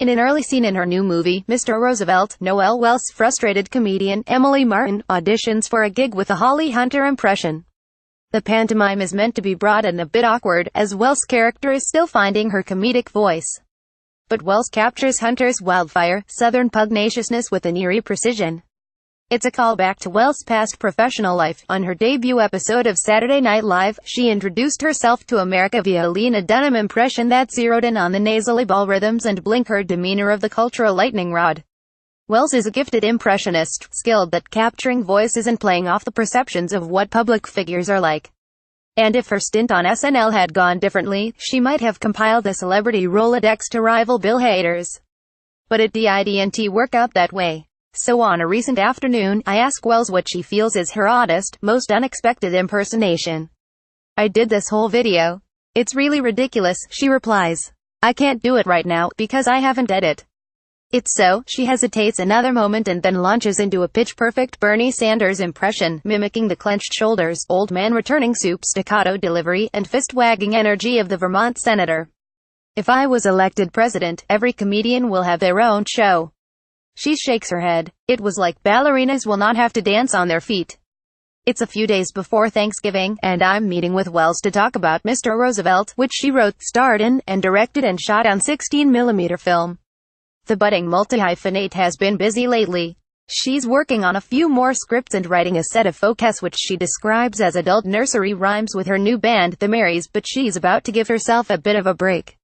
In an early scene in her new movie, Mr. Roosevelt, Noël Wells' frustrated comedian Emily Martin auditions for a gig with a Holly Hunter impression. The pantomime is meant to be broad and a bit awkward, as Wells' character is still finding her comedic voice. But Wells captures Hunter's wildfire, southern pugnaciousness with an eerie precision. It's a callback to Wells' past professional life. On her debut episode of Saturday Night Live, she introduced herself to America via a Lena Dunham impression that zeroed in on the nasally ball rhythms and blinkered demeanor of the cultural lightning rod. Wells is a gifted impressionist, skilled at capturing voices and playing off the perceptions of what public figures are like. And if her stint on SNL had gone differently, she might have compiled a celebrity Rolodex to rival Bill Hader's. But it didn't work out that way. So on a recent afternoon, I asked Wells what she feels is her oddest, most unexpected impersonation. "I did this whole video. It's really ridiculous," she replies. "I can't do it right now, because I haven't edited it." So, she hesitates another moment and then launches into a pitch-perfect Bernie Sanders impression, mimicking the clenched shoulders, old man returning soup staccato delivery, and fist-wagging energy of the Vermont senator. "If I was elected president, every comedian will have their own show." She shakes her head. "It was like ballerinas will not have to dance on their feet." It's a few days before Thanksgiving, and I'm meeting with Wells to talk about Mr. Roosevelt, which she wrote, starred in, and directed and shot on 16mm film. The budding multi-hyphenate has been busy lately. She's working on a few more scripts and writing a set of focus which she describes as adult nursery rhymes with her new band, The Marys, but she's about to give herself a bit of a break.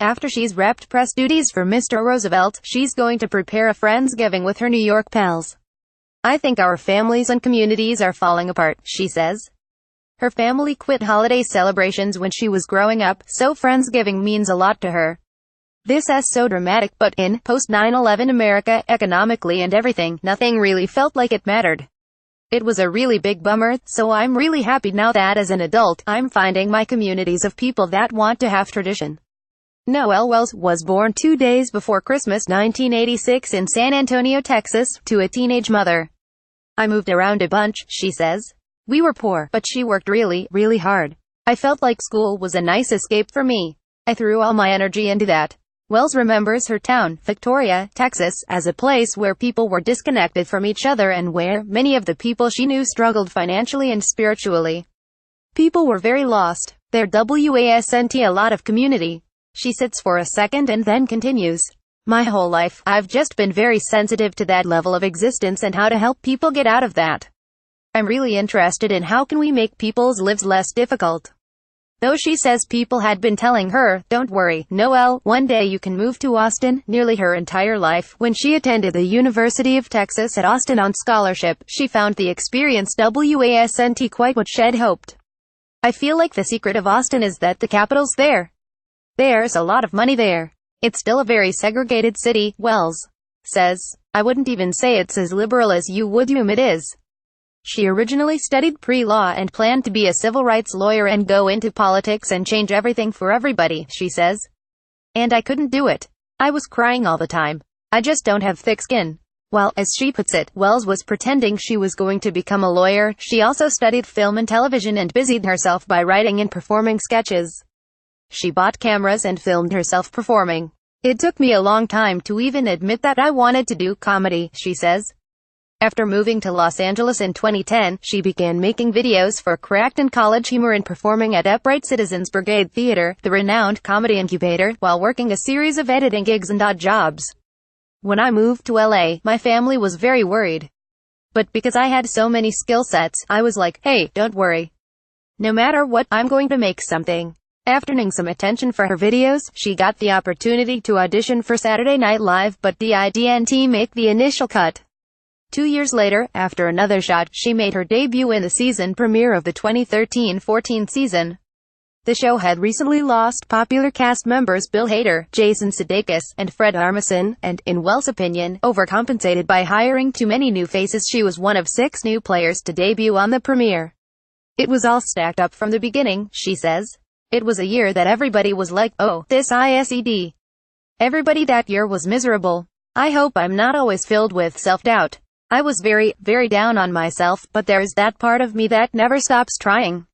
After she's wrapped press duties for Mr. Roosevelt, she's going to prepare a Friendsgiving with her New York pals. "I think our families and communities are falling apart," she says. Her family quit holiday celebrations when she was growing up, so Friendsgiving means a lot to her. This is so dramatic, but in post-9/11 America, economically and everything, nothing really felt like it mattered. It was a really big bummer, so I'm really happy now that as an adult, I'm finding my communities of people that want to have tradition. Noël Wells was born 2 days before Christmas 1986 in San Antonio, Texas, to a teenage mother. "I moved around a bunch," she says. "We were poor, but she worked really, really hard. I felt like school was a nice escape for me. I threw all my energy into that." Wells remembers her town, Victoria, Texas, as a place where people were disconnected from each other and where many of the people she knew struggled financially and spiritually. People were very lost. There wasn't a lot of community. She sits for a second and then continues. "My whole life, I've just been very sensitive to that level of existence and how to help people get out of that. I'm really interested in how can we make people's lives less difficult." Though she says people had been telling her, "Don't worry, Noël, one day you can move to Austin," nearly her entire life, when she attended the University of Texas at Austin on scholarship, she found the experience wasn't quite what she'd hoped. "I feel like the secret of Austin is that the capital's there. There's a lot of money there. It's still a very segregated city," Wells says. "I wouldn't even say it's as liberal as you would assume it is." She originally studied pre-law and planned to be a civil rights lawyer and go into politics and change everything for everybody, she says. "And I couldn't do it. I was crying all the time. I just don't have thick skin." While, as she puts it, Wells was pretending she was going to become a lawyer, she also studied film and television and busied herself by writing and performing sketches. She bought cameras and filmed herself performing. "It took me a long time to even admit that I wanted to do comedy," she says. After moving to Los Angeles in 2010, she began making videos for Cracked and College Humor and performing at Upright Citizens Brigade Theater, the renowned comedy incubator, while working a series of editing gigs and odd jobs. "When I moved to LA, my family was very worried. But because I had so many skill sets, I was like, hey, don't worry. No matter what, I'm going to make something." After getting some attention for her videos, she got the opportunity to audition for Saturday Night Live, but didn't make the initial cut. 2 years later, after another shot, she made her debut in the season premiere of the 2013-14 season. The show had recently lost popular cast members Bill Hader, Jason Sudeikis, and Fred Armisen, and, in Wells' opinion, overcompensated by hiring too many new faces. She was one of 6 new players to debut on the premiere. "It was all stacked up from the beginning," she says. "It was a year that everybody was like, oh, this ised. Everybody that year was miserable. I hope I'm not always filled with self-doubt. I was very, very down on myself, but there's that part of me that never stops trying."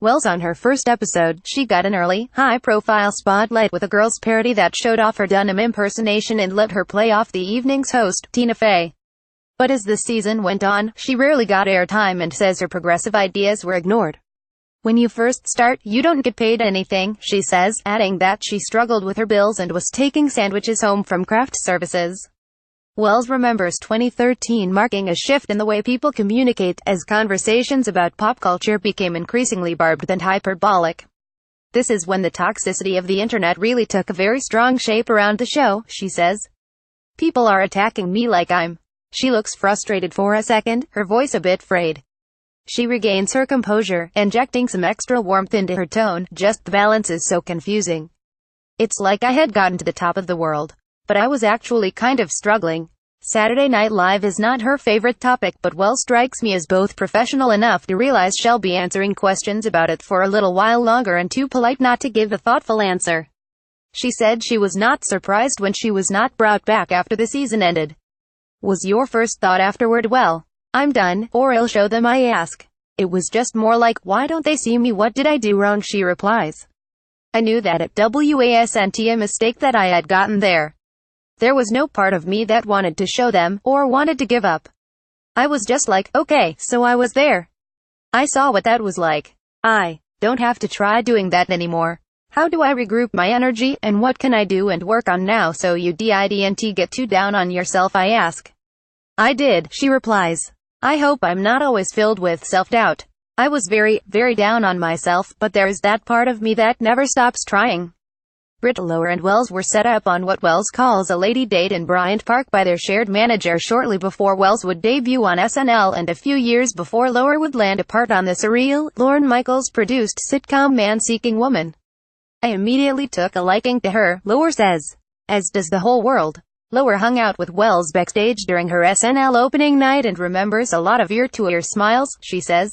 Wells on her first episode, she got an early, high-profile spotlight with a girls' parody that showed off her Dunham impersonation and let her play off the evening's host, Tina Fey. But as the season went on, she rarely got airtime and says her progressive ideas were ignored. When you first start, you don't get paid anything, she says, adding that she struggled with her bills and was taking sandwiches home from craft services. Wells remembers 2013 marking a shift in the way people communicate, as conversations about pop culture became increasingly barbed and hyperbolic. This is when the toxicity of the internet really took a very strong shape around the show, she says. People are attacking me like I'm. She looks frustrated for a second, her voice a bit frayed. She regains her composure, injecting some extra warmth into her tone, just the balance is so confusing. It's like I had gotten to the top of the world. But I was actually kind of struggling. Saturday Night Live is not her favorite topic, but Wells strikes me as both professional enough to realize she'll be answering questions about it for a little while longer and too polite not to give a thoughtful answer. She said she was not surprised when she was not brought back after the season ended. Was your first thought afterward, well, I'm done, or I'll show them, I ask. It was just more like, why don't they see me, what did I do wrong, she replies. I knew that it wasn't a mistake that I had gotten there. There was no part of me that wanted to show them, or wanted to give up. I was just like, okay, so I was there. I saw what that was like. I don't have to try doing that anymore. How do I regroup my energy, and what can I do and work on now so you didn't get too down on yourself, I ask. I did, she replies. I hope I'm not always filled with self-doubt. I was very, very down on myself, but there's that part of me that never stops trying. Britt Lower and Wells were set up on what Wells calls a lady date in Bryant Park by their shared manager shortly before Wells would debut on SNL and a few years before Lower would land a part on the surreal, Lorne Michaels-produced sitcom Man-Seeking Woman. I immediately took a liking to her, Lower says. As does the whole world. Lower hung out with Wells backstage during her SNL opening night and remembers a lot of ear-to-ear smiles, she says.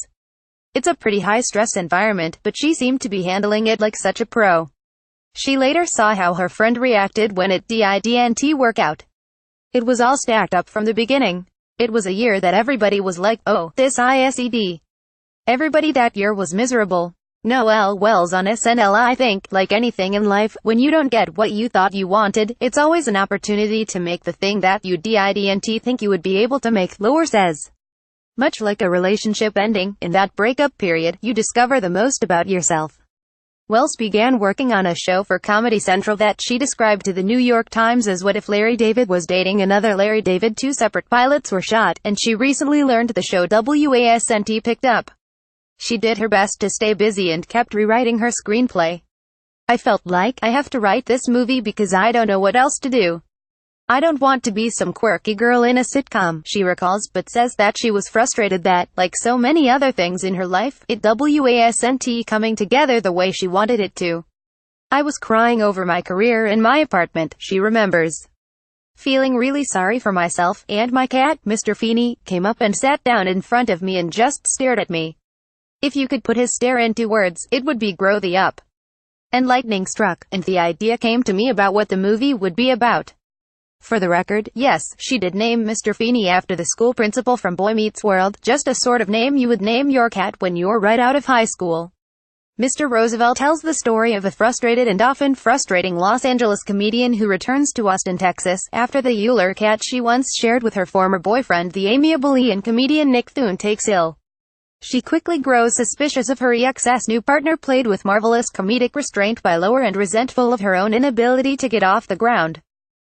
It's a pretty high-stress environment, but she seemed to be handling it like such a pro. She later saw how her friend reacted when it didn't work out. It was all stacked up from the beginning. It was a year that everybody was like, oh, this ised. Everybody that year was miserable. Noël Wells on SNL. I think, like anything in life, when you don't get what you thought you wanted, it's always an opportunity to make the thing that you didn't think you would be able to make, Lower says. Much like a relationship ending, in that breakup period, you discover the most about yourself. Wells began working on a show for Comedy Central that she described to the New York Times as What If Larry David Was Dating Another Larry David. 2 separate pilots were shot, and she recently learned the show wasn't picked up. She did her best to stay busy and kept rewriting her screenplay. I felt like I have to write this movie because I don't know what else to do. I don't want to be some quirky girl in a sitcom, she recalls, but says that she was frustrated that, like so many other things in her life, it wasn't coming together the way she wanted it to. I was crying over my career in my apartment, she remembers. Feeling really sorry for myself, and my cat, Mr. Feeney, came up and sat down in front of me and just stared at me. If you could put his stare into words, it would be grow the up. And lightning struck, and the idea came to me about what the movie would be about. For the record, yes, she did name Mr. Feeney after the school principal from Boy Meets World, just a sort of name you would name your cat when you're right out of high school. Mr. Roosevelt tells the story of a frustrated and often frustrating Los Angeles comedian who returns to Austin, Texas, after the Euler cat she once shared with her former boyfriend, the amiable Ian comedian Nick Thune, takes ill. She quickly grows suspicious of her ex's new partner, played with marvelous comedic restraint by Lower, and resentful of her own inability to get off the ground.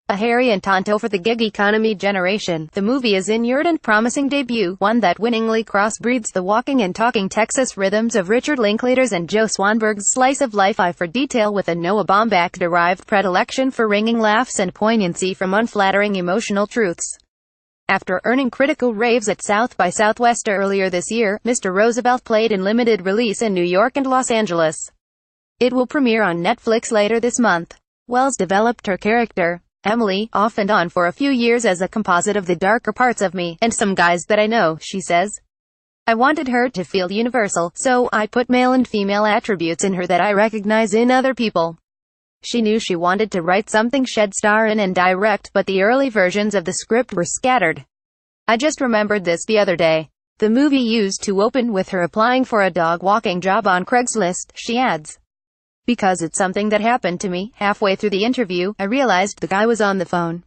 A hairy and tonto for the gig economy generation, the movie is inured and promising debut, one that winningly crossbreeds the walking and talking Texas rhythms of Richard Linklater's and Joe Swanberg's slice of life eye for detail, with a Noah Baumbach-derived predilection for ringing laughs and poignancy from unflattering emotional truths. After earning critical raves at South by Southwest earlier this year, Mr. Roosevelt played in limited release in New York and Los Angeles. It will premiere on Netflix later this month. Wells developed her character, Emily, off and on for a few years as a composite of the darker parts of me, and some guys that I know, she says. I wanted her to feel universal, so I put male and female attributes in her that I recognize in other people. She knew she wanted to write something she'd star in and direct, but the early versions of the script were scattered. I just remembered this the other day. The movie used to open with her applying for a dog walking job on Craigslist, she adds. Because it's something that happened to me. Halfway through the interview, I realized the guy was on the phone.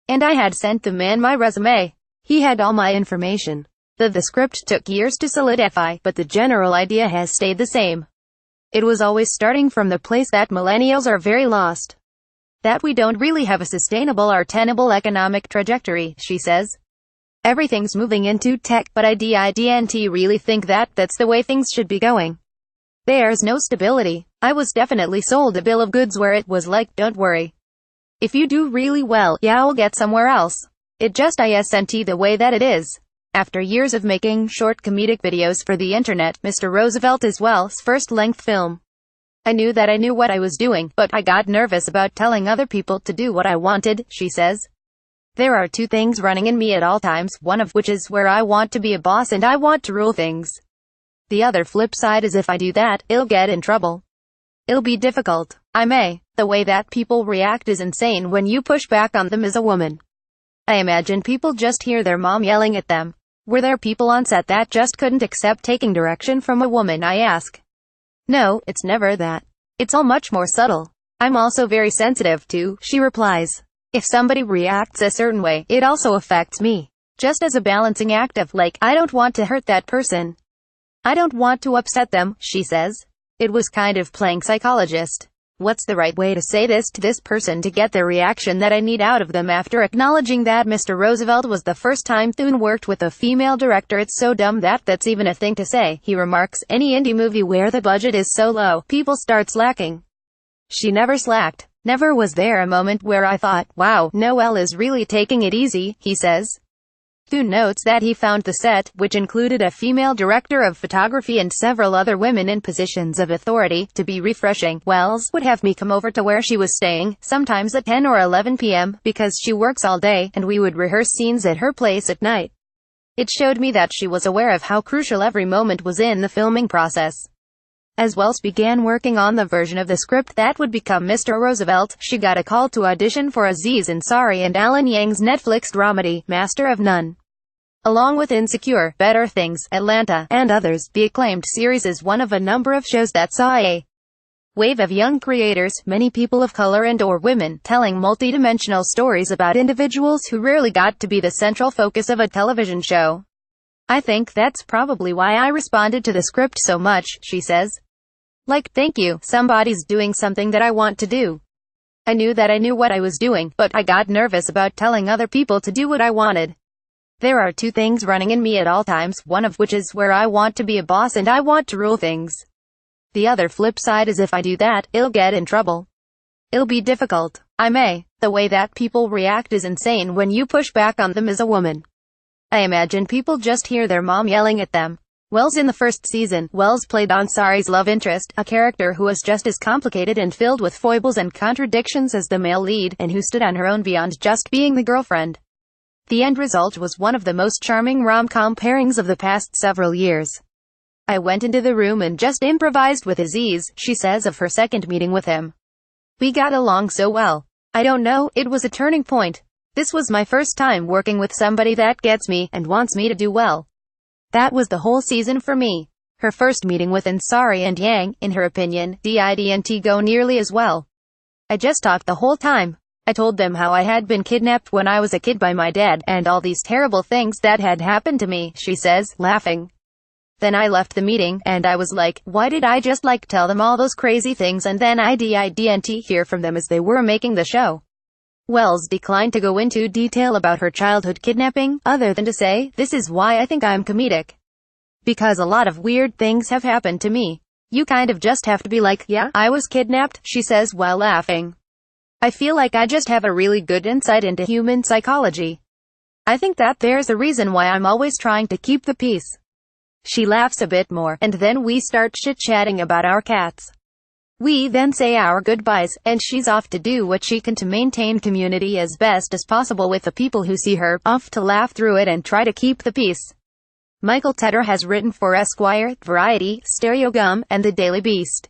And I had sent the man my resume. He had all my information. The script took years to solidify, but the general idea has stayed the same. It was always starting from the place that millennials are very lost. That we don't really have a sustainable or tenable economic trajectory, she says. Everything's moving into tech, but I didn't really think that that's the way things should be going. There's no stability. I was definitely sold a bill of goods where it was like, don't worry. If you do really well, yeah, I'll get somewhere else. It just isn't the way that it is. After years of making short comedic videos for the internet, Mr. Roosevelt is Wells' first-length film. I knew that I knew what I was doing, but I got nervous about telling other people to do what I wanted, she says. There are two things running in me at all times, one of which is where I want to be a boss and I want to rule things. The other flip side is if I do that, I'll get in trouble. It'll be difficult. I may. The way that people react is insane when you push back on them as a woman. I imagine people just hear their mom yelling at them. Were there people on set that just couldn't accept taking direction from a woman, I ask. No, it's never that. It's all much more subtle. I'm also very sensitive too, she replies. If somebody reacts a certain way, it also affects me. Just as a balancing act of, like, I don't want to hurt that person. I don't want to upset them, she says. It was kind of playing psychologist. What's the right way to say this to this person to get the reaction that I need out of them? After acknowledging that Mr. Roosevelt was the first time Thune worked with a female director, it's so dumb that that's even a thing to say, he remarks. Any indie movie where the budget is so low, people start slacking. She never slacked. Never was there a moment where I thought, wow, Noël is really taking it easy, he says. Thune notes that he found the set, which included a female director of photography and several other women in positions of authority, to be refreshing. Wells would have me come over to where she was staying, sometimes at 10 or 11 p.m., because she works all day, and we would rehearse scenes at her place at night. It showed me that she was aware of how crucial every moment was in the filming process. As Wells began working on the version of the script that would become Mr. Roosevelt, she got a call to audition for Aziz Ansari and Alan Yang's Netflix dramedy, Master of None. Along with Insecure, Better Things, Atlanta, and others, the acclaimed series is one of a number of shows that saw a wave of young creators, many people of color and/or women, telling multidimensional stories about individuals who rarely got to be the central focus of a television show. I think that's probably why I responded to the script so much, she says. Like, thank you, somebody's doing something that I want to do. I knew that I knew what I was doing, but I got nervous about telling other people to do what I wanted. There are two things running in me at all times, one of which is where I want to be a boss and I want to rule things. The other flip side is if I do that, I'll get in trouble. It'll be difficult. I may. The way that people react is insane when you push back on them as a woman. I imagine people just hear their mom yelling at them. Wells. In the first season, Wells played Ansari's love interest, a character who was just as complicated and filled with foibles and contradictions as the male lead, and who stood on her own beyond just being the girlfriend. The end result was one of the most charming rom-com pairings of the past several years. I went into the room and just improvised with Aziz, she says of her second meeting with him. We got along so well. I don't know, it was a turning point. This was my first time working with somebody that gets me, and wants me to do well. That was the whole season for me. Her first meeting with Ansari and Yang, in her opinion, didn't go nearly as well. I just talked the whole time. I told them how I had been kidnapped when I was a kid by my dad, and all these terrible things that had happened to me, she says, laughing. Then I left the meeting, and I was like, why did I just tell them all those crazy things, and then I didn't hear from them as they were making the show. Wells declined to go into detail about her childhood kidnapping, other than to say, this is why I think I'm comedic. Because a lot of weird things have happened to me. You kind of just have to be like, yeah, I was kidnapped, she says while laughing. I feel like I just have a really good insight into human psychology. I think that there's a reason why I'm always trying to keep the peace. She laughs a bit more, and then we start chit-chatting about our cats. We then say our goodbyes, and she's off to do what she can to maintain community as best as possible with the people who see her, off to laugh through it and try to keep the peace. Michael Tedder has written for Esquire, Variety, Stereogum, and The Daily Beast.